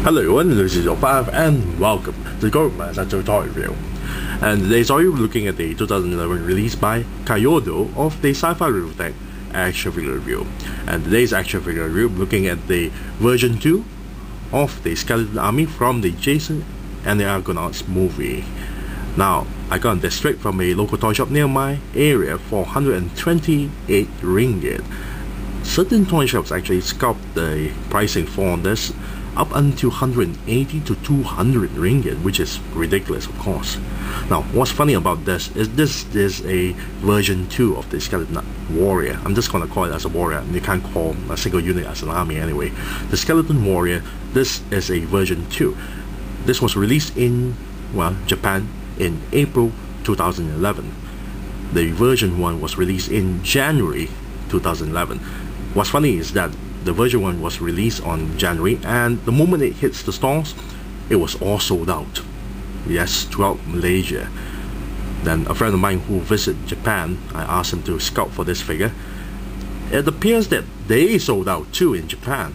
Hello everyone, this is your 5 and welcome to the Gormaster Tutorial Review. And today we're looking at the 2011 release by Kaiyodo of the Sci-Fi Revoltech action figure review. And today's action figure review looking at the version 2 of the skeleton army from the Jason and the Argonauts movie. Now, I got this straight from a local toy shop near my area for 128 ringgit. Certain toy shops actually sculpt the pricing for this up until 180 to 200 ringgit, which is ridiculous, of course. Now, what's funny about this is a version 2 of the skeleton warrior. I'm just gonna call it as a warrior. You can't call a single unit as an army anyway. The skeleton warrior, this is a version 2. This was released in, well, Japan in April 2011. The version 1 was released in January 2011. What's funny is that the version 1 was released on January, and the moment it hits the stores, it was all sold out. Yes, throughout Malaysia. Then a friend of mine who visited Japan, I asked him to scout for this figure. It appears that they sold out too in Japan.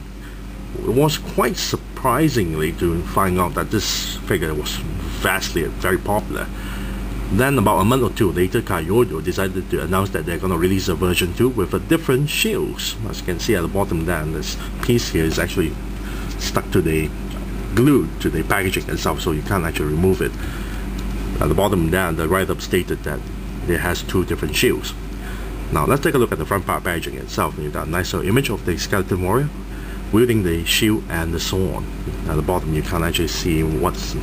It was quite surprisingly to find out that this figure was very popular. Then about a month or two later, Kaiyado decided to announce that they're going to release a version 2 with a different shields. As you can see at the bottom there, this piece here is actually stuck to the glue to the packaging itself, so you can't actually remove it. At the bottom there, the write-up stated that it has 2 different shields. Now let's take a look at the front part packaging itself. You've got a nice little image of the skeleton warrior wielding the shield and the sword. At the bottom you can't actually see what's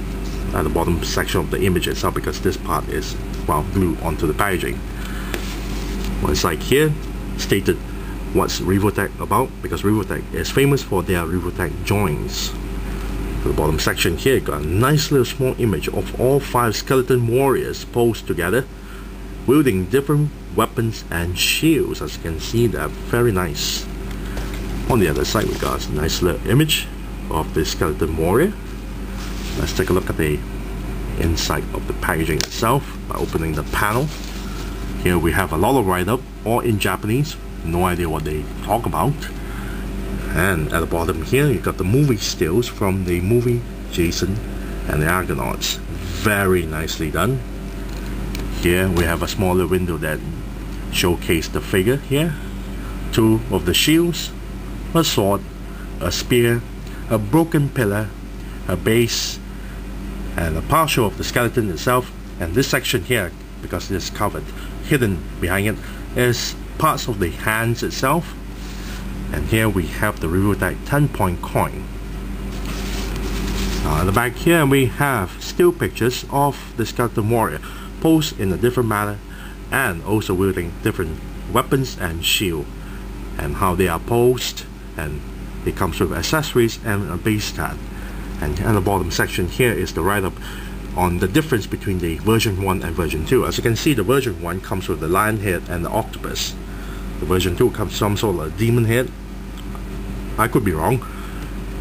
at the bottom section of the image itself because this part is, well, glued onto the packaging. Well, it's like here stated what's Revoltech about, because Revoltech is famous for their Revoltech joints. The bottom section here got a nice little small image of all 5 skeleton warriors posed together wielding different weapons and shields. As you can see, they're very nice. On the other side we got a nice little image of the skeleton warrior. Let's take a look at the inside of the packaging itself by opening the panel. Here we have a lot of write-up, all in Japanese, no idea what they talk about. And at the bottom here you got the movie stills from the movie Jason and the Argonauts. Very nicely done. Here we have a smaller window that showcases the figure here. 2 of the shields, a sword, a spear, a broken pillar, a base, and a partial of the skeleton itself. And this section here, because it is covered, hidden behind it, is parts of the hands itself. And here we have the Revoltech 10-point coin. Now at the back here we have still pictures of the skeleton warrior posed in a different manner and also wielding different weapons and shield, and how they are posed, and it comes with accessories and a base card. And at the bottom section here is the write-up on the difference between the version 1 and version 2. As you can see, the version 1 comes with the lion head and the octopus. The version 2 comes some sort of demon head, I could be wrong,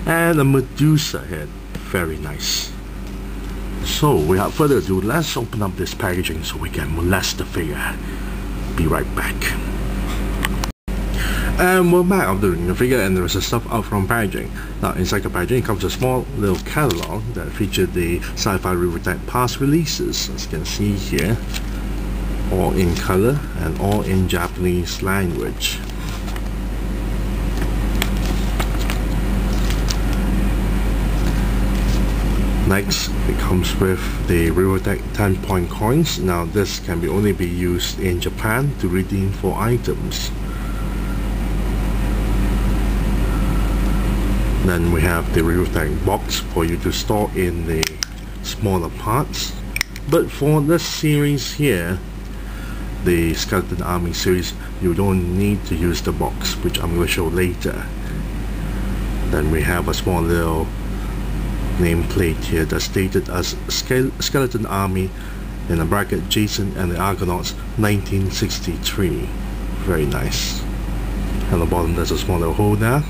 and a Medusa head. Very nice. So without further ado, let's open up this packaging so we can molest the figure. Be right back. And we're back after the figure, and there's stuff out from packaging. Now inside the packaging comes a small little catalog that featured the Sci-Fi Revoltech past releases. As you can see here, all in color and all in Japanese language. Next, it comes with the Revoltech 10-point coins. Now this can only be used in Japan to redeem for items. Then we have the Revoltech box for you to store in the smaller parts. But for this series here, the Skeleton Army series, you don't need to use the box, which I'm going to show later. Then we have a small little nameplate here that's stated as Skeleton Army in a bracket Jason and the Argonauts 1963. Very nice. At the bottom there's a small little hole there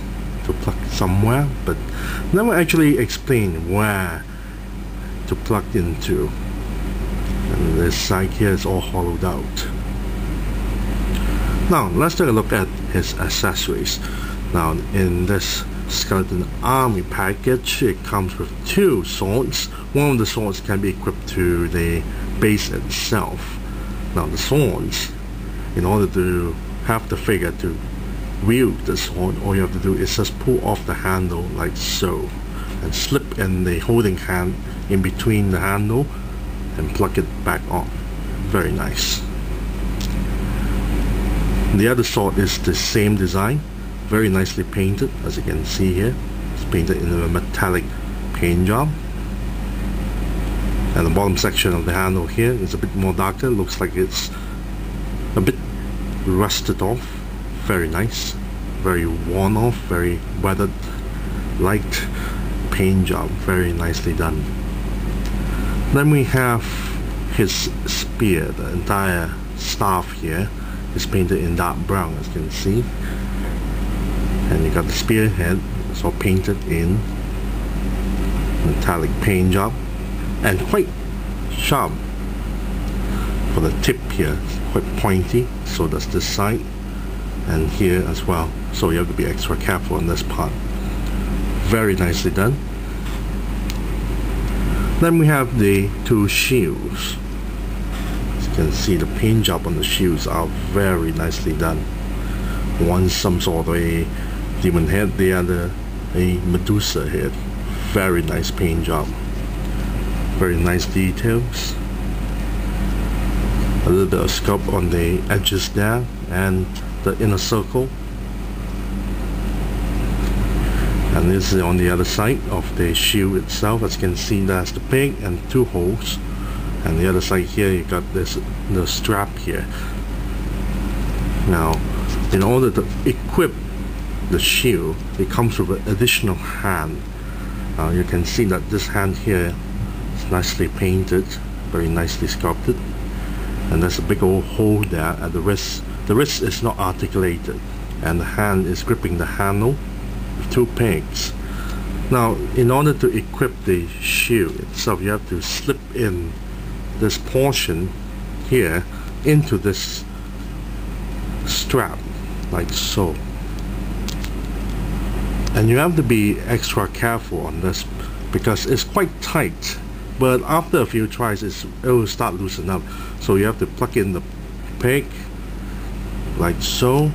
to plug somewhere, but never actually explain where to plug into. And this side here is all hollowed out. Now let's take a look at his accessories. Now in this skeleton army package. It comes with 2 swords. One of the swords can be equipped to the base itself. Now the swords, in order to have the figure to wield the sword, all you have to do is just pull off the handle like so, and slip in the holding hand in between the handle and plug it back off. Very nice. The other sword is the same design, very nicely painted, as you can see here. It's painted in a metallic paint job. And the bottom section of the handle here is a bit more darker. Looks like it's a bit rusted off. Very nice, very worn off, very weathered, light paint job, very nicely done. Then we have his spear. The entire staff here is painted in dark brown, as you can see. And you got the spearhead, it's all painted in metallic paint job, and quite sharp for the tip here. It's quite pointy, so does this side and here as well, so you have to be extra careful on this part. Very nicely done. Then we have the 2 shields. As you can see, the paint job on the shields are very nicely done. One some sort of a demon head, the other a Medusa head. Very nice paint job, very nice details. A little bit of sculpt on the edges there and the inner circle. And this is on the other side of the shield itself. As you can see, that's the pig and 2 holes. And the other side here, you got the strap here. Now, in order to equip the shield, it comes with an additional hand. You can see that this hand here is nicely painted, very nicely sculpted. And there's a big old hole there at the wrist. The wrist is not articulated, and the hand is gripping the handle with 2 pegs. Now, in order to equip the shield itself, you have to slip in this portion here into this strap, like so. And you have to be extra careful on this because it's quite tight, but after a few tries it will start loosening up. So you have to plug in the peg like so.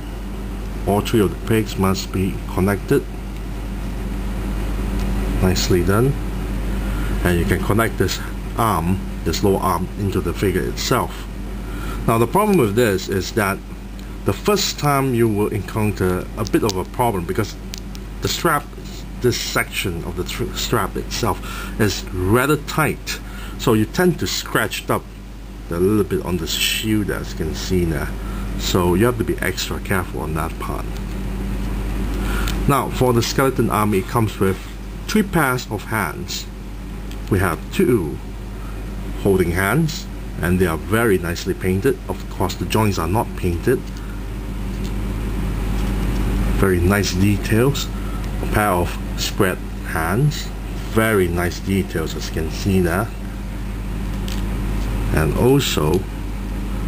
All 3 of the pegs must be connected. Nicely done. And you can connect this arm, this lower arm, into the figure itself. Now the problem with this is that the first time you will encounter a bit of a problem because the strap, this section of the strap itself is rather tight, so you tend to scratch up a little bit on the shield, as you can see now. So you have to be extra careful on that part. Now for the skeleton army, it comes with 3 pairs of hands. We have 2 holding hands, and they are very nicely painted. Of course, the joints are not painted. Very nice details. A pair of spread hands, very nice details, as you can see there. And also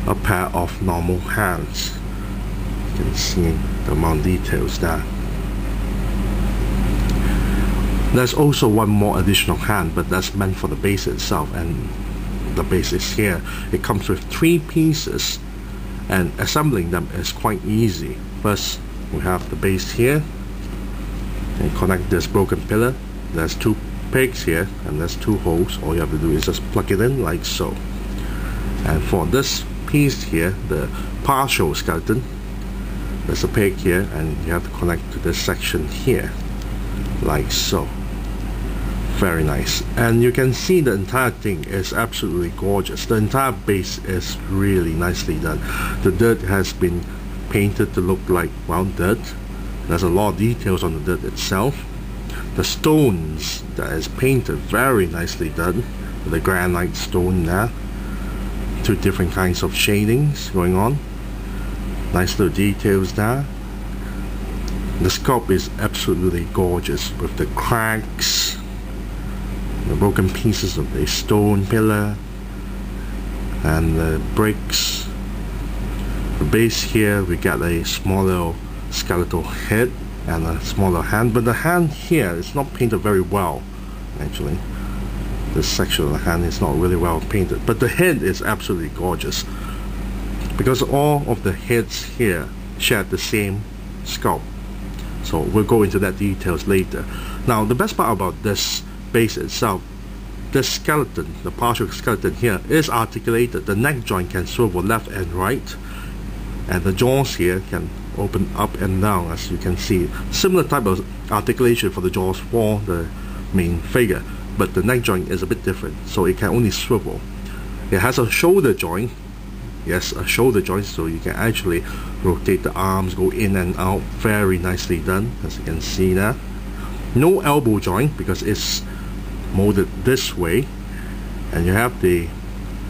a pair of normal hands. You can see the amount of details there. There's also one more additional hand, but that's meant for the base itself, and the base is here. It comes with 3 pieces, and assembling them is quite easy. First, we have the base here, and connect this broken pillar. There's 2 pegs here, and there's 2 holes. All you have to do is just plug it in like so. And for this piece here, the partial skeleton, there's a peg here, and you have to connect to this section here like so. Very nice. And you can see the entire thing is absolutely gorgeous. The entire base is really nicely done. The dirt has been painted to look like, well, dirt. There's a lot of details on the dirt itself. The stones that is painted, very nicely done. The granite stone there. 2 different kinds of shadings going on. Nice little details there. The sculpt is absolutely gorgeous with the cracks, the broken pieces of the stone pillar, and the bricks. The base here, we got a small little skeletal head and a smaller hand, but the hand here is not painted very well actually. This section of the hand is not really well painted, but the head is absolutely gorgeous because all of the heads here share the same sculpt. So we'll go into that details later. Now the best part about this base itself, the skeleton, the partial skeleton here is articulated. The neck joint can swivel left and right, and the jaws here can open up and down, as you can see. Similar type of articulation for the jaws for the main figure, but the neck joint is a bit different, so it can only swivel. It has a shoulder joint, yes, a shoulder joint, so you can actually rotate the arms, go in and out. Very nicely done, as you can see there. No elbow joint because it's molded this way, and you have the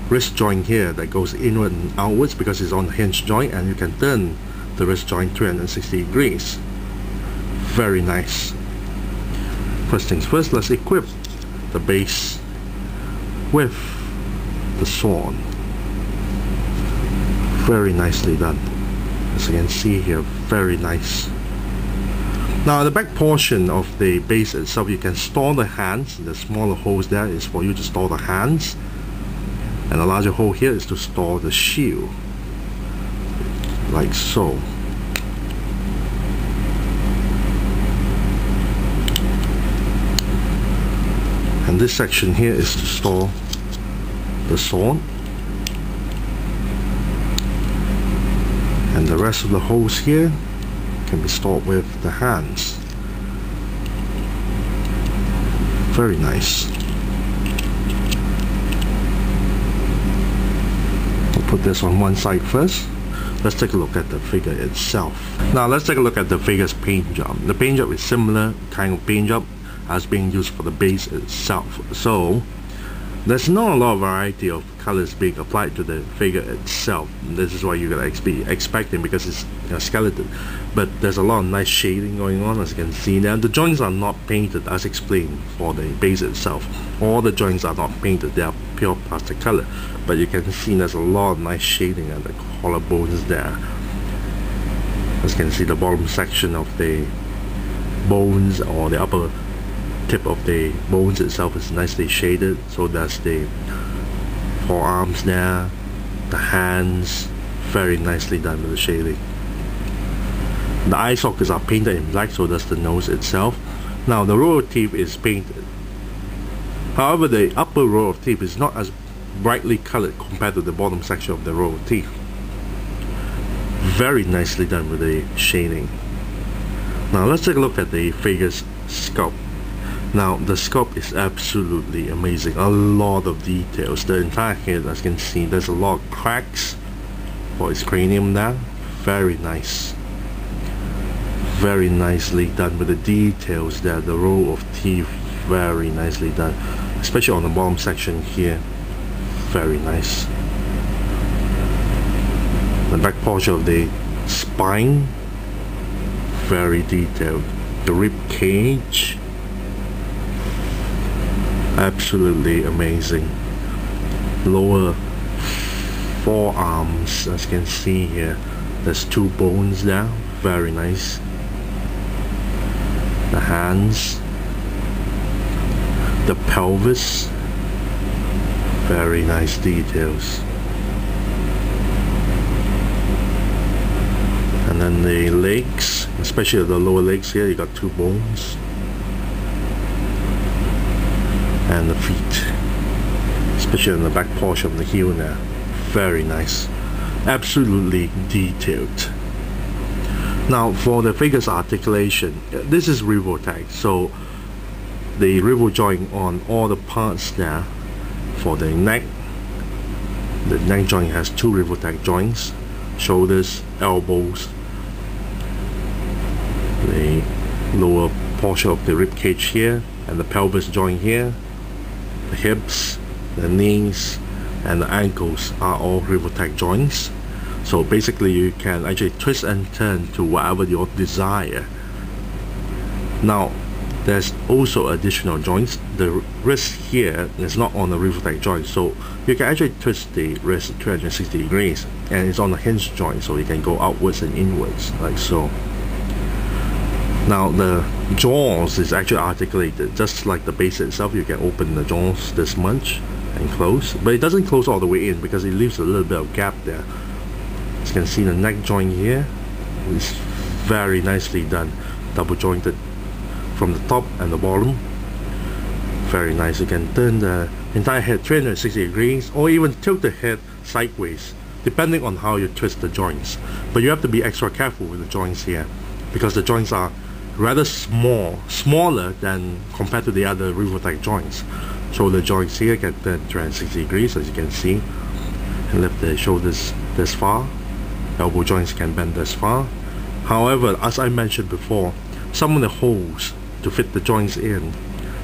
wrist joint here that goes inward and outwards because it's on the hinge joint, and you can turn the wrist joint 360 degrees. Very nice. First things first, let's equip the base with the sword. Very nicely done, as you can see here. Very nice. Now the back portion of the base itself, you can store the hands. The smaller holes there is for you to store the hands, and the larger hole here is to store the shield, like so. And this section here is to store the sword, and the rest of the holes here can be stored with the hands. Very nice. We'll put this on one side first. Let's take a look at the figure itself. Now let's take a look at the figure's paint job. The paint job is similar kind of paint job as being used for the base itself. So there's not a lot of variety of colors being applied to the figure itself. This is what you're gonna be expecting because it's a skeleton. But there's a lot of nice shading going on, as you can see now. The joints are not painted as explained for the base itself. All the joints are not painted, they are pure plastic color. But you can see there's a lot of nice shading at the collarbones there. As you can see, the bottom section of the bones, or the upper tip of the bones itself, is nicely shaded. So that's the forearms there, the hands, very nicely done with the shading. The eye sockets are painted in black, so that's the nose itself. Now the row of teeth is painted. However, the upper row of teeth is not as brightly colored compared to the bottom section of the row of teeth. Very nicely done with the shading. Now let's take a look at the figure's sculpt. Now the sculpt is absolutely amazing. A lot of details. The entire head, as you can see, there's a lot of cracks for its cranium there. Very nice. Very nicely done with the details there. The row of teeth, very nicely done, especially on the bottom section here. Very nice. The back portion of the spine, very detailed. The rib cage, absolutely amazing. Lower forearms, as you can see here, there's two bones there. Very nice. The hands, the pelvis, very nice details. And then the legs, especially the lower legs here, you got two bones. And the feet, especially on the back portion of the heel there, very nice. Absolutely detailed. Now for the figure's articulation, this is Revoltech, so the revolve joint on all the parts there. For the neck joint has two Revoltech joints, shoulders, elbows, the lower portion of the rib cage here, and the pelvis joint here, the hips, the knees, and the ankles are all Revoltech joints. So basically you can actually twist and turn to whatever you desire. Now there's also additional joints. The wrist here is not on the Revoltech joint, so you can actually twist the wrist 360 degrees, and it's on the hinge joint, so you can go outwards and inwards like so. Now the jaws is actually articulated, just like the base itself. You can open the jaws this much and close, but it doesn't close all the way in because it leaves a little bit of gap there. As you can see, the neck joint here is very nicely done, double jointed from the top and the bottom. Very nice. You can turn the entire head 360 degrees or even tilt the head sideways depending on how you twist the joints, but you have to be extra careful with the joints here because the joints are rather smaller than compared to the other Revoltech joints. So the joints here can turn 360 degrees, as you can see, and lift the shoulders this far. Elbow joints can bend this far. However, as I mentioned before, some of the holes to fit the joints in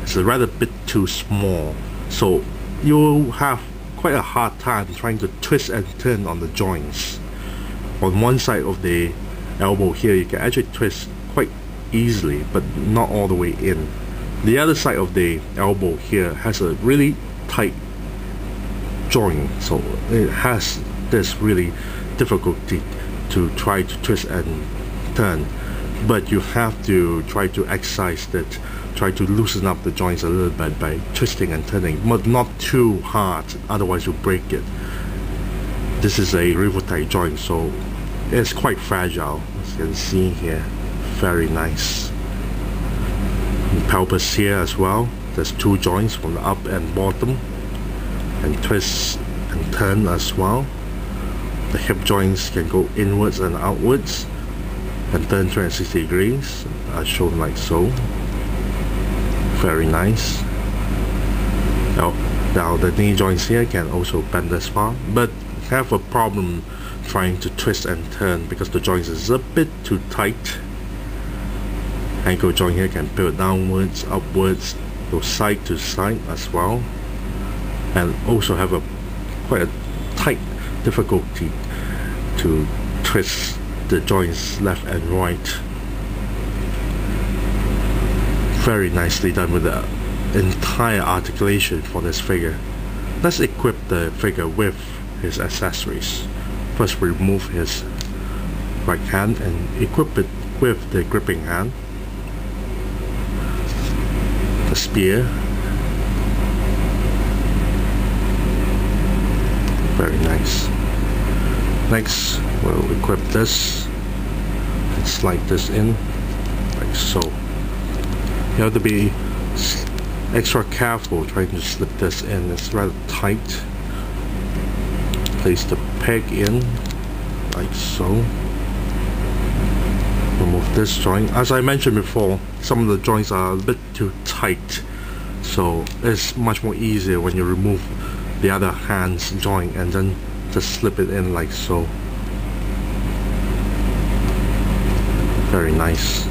is a rather bit too small, so you'll have quite a hard time trying to twist and turn on the joints. On one side of the elbow here, you can actually twist quite easily, but not all the way in. The other side of the elbow here has a really tight joint, so it has this really difficulty to try to twist and turn, but you have to try to exercise that, try to loosen up the joints a little bit by twisting and turning, but not too hard, otherwise you'll break it. This is a Revoltech joint, so it's quite fragile, as you can see here. Very nice. And pelvis here as well, there's two joints from the up and bottom, and twist and turn as well. The hip joints can go inwards and outwards and turn 360 degrees, as shown like so. Very nice. Now the knee joints here can also bend this far, but have a problem trying to twist and turn because the joints is a bit too tight. Ankle joint here can pivot downwards, upwards, go side to side as well, and also have a quite a tight difficulty to twist the joints left and right. Very nicely done with the entire articulation for this figure. Let's equip the figure with his accessories. First remove his right hand and equip it with the gripping hand, the spear. Very nice. Next, we'll equip this and slide this in like so. You have to be extra careful trying to slip this in, it's rather tight. Place the peg in like so. Remove this joint. As I mentioned before, some of the joints are a bit too tight, so it's much more easier when you remove the other hand's joint and then just slip it in like so. Very nice.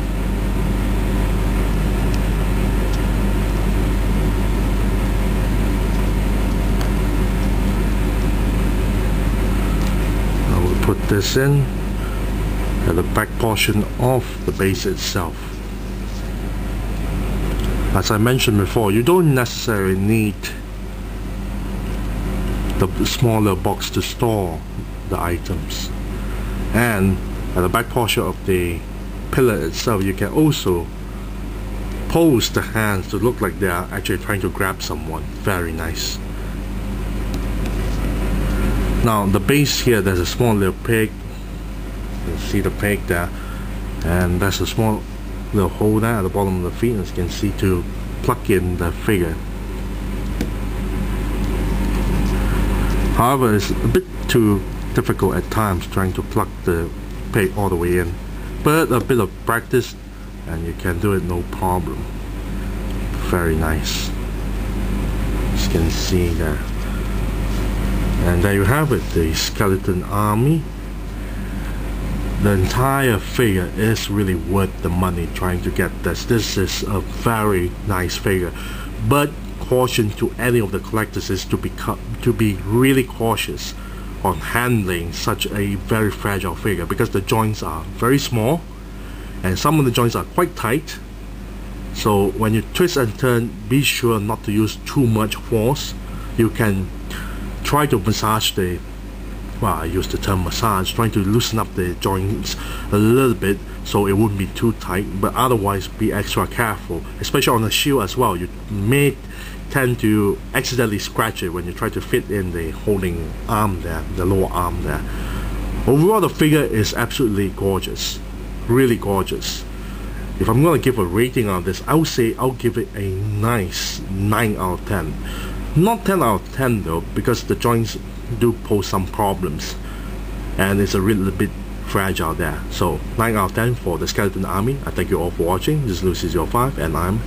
Now we'll put this in at the back portion of the base itself. As I mentioned before, you don't necessarily need the smaller box to store the items, and at the back portion of the pillar itself you can also pose the hands to look like they are actually trying to grab someone. Very nice. Now the base here, there's a small little pig. You can see the pig there, and there's a small little hole there at the bottom of the feet, as you can see, to plug in the figure. However, it's a bit too difficult at times trying to plug the peg all the way in, but a bit of practice and you can do it no problem. Very nice, as you can see there. And there you have it, the skeleton army. The entire figure is really worth the money trying to get this. This is a very nice figure, but caution to any of the collectors is to be really cautious on handling such a very fragile figure, because the joints are very small and some of the joints are quite tight. So when you twist and turn, be sure not to use too much force. You can try to massage the well, I use the term massage, trying to loosen up the joints a little bit so it wouldn't be too tight, but otherwise be extra careful, especially on the shield as well. You may tend to accidentally scratch it when you try to fit in the holding arm there, the lower arm there. Overall, the figure is absolutely gorgeous, really gorgeous. If I'm going to give a rating on this, I would say I'll give it a nice 9 out of 10. Not 10 out of 10 though, because the joints do pose some problems and it's a little bit fragile there. So 9 out of 10 for the Skeleton Army. I thank you all for watching. This is Lucy05 and I'm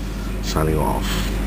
signing off.